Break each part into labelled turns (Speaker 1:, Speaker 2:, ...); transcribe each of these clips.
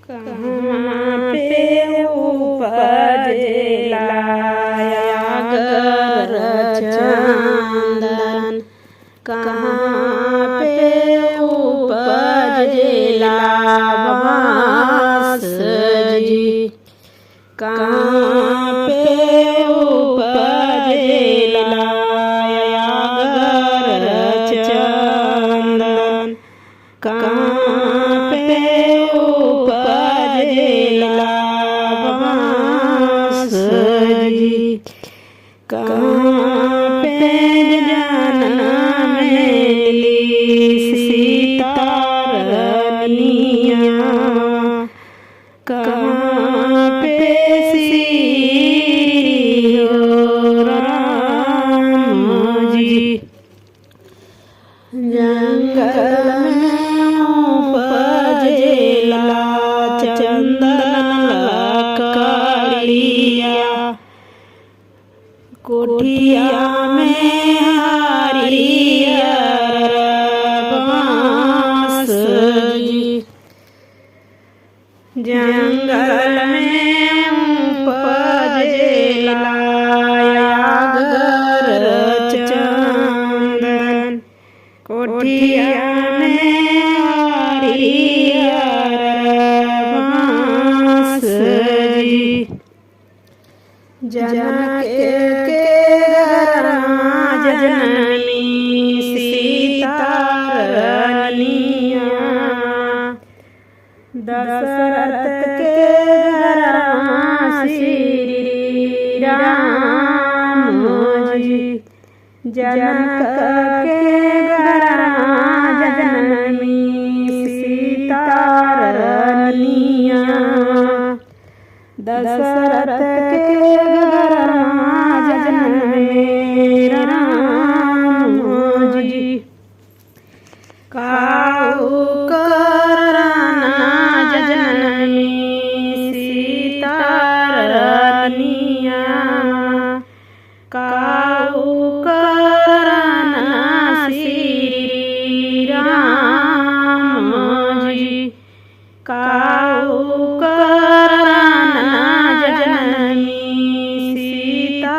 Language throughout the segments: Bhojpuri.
Speaker 1: कहाँ पे उपजेला अगर चंदन, कहाँ पे उपजेला बांस जी, कहाँ पे उपजेला अगर चंदन, कहाँ पे उपजेला बांस जी, कहाँ पे जनमेली सीता रानिया, कहाँ पे श्री राम जी। जंगल में उपजेला चंदन लकड़िया, कोठिया में हरियर बांस जी, जंगल में उपजेला अगर चंदन, कोठिया में हरियर बांस जी। जनक के घर जननी सीता रानिया, दशरथ के घर श्री राम जी, जनक के घर जननी सीता रानिया, दशरथ के घर जननी राम जी। काहू करना जननी सीता रानिया, काहू करना श्री राम जी, काहू करना जननी सीता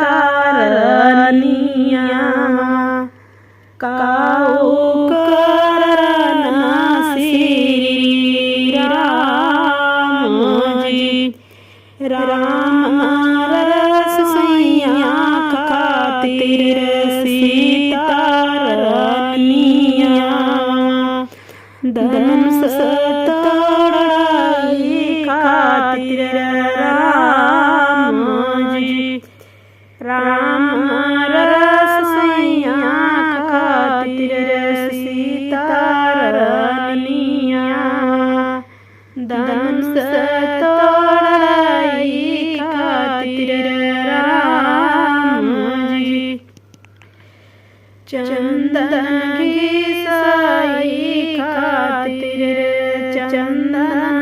Speaker 1: रानिया, काहू करना श्री राम जी। राम रसोइया खातिर सीता रानिया, धनुष तोड़ाई खातिर राम जी, राम रसोइया खातिर सीता रानिया, धनुष तोड़ाई खातिर राम जी। चंदन घिसाई खातिर चंदन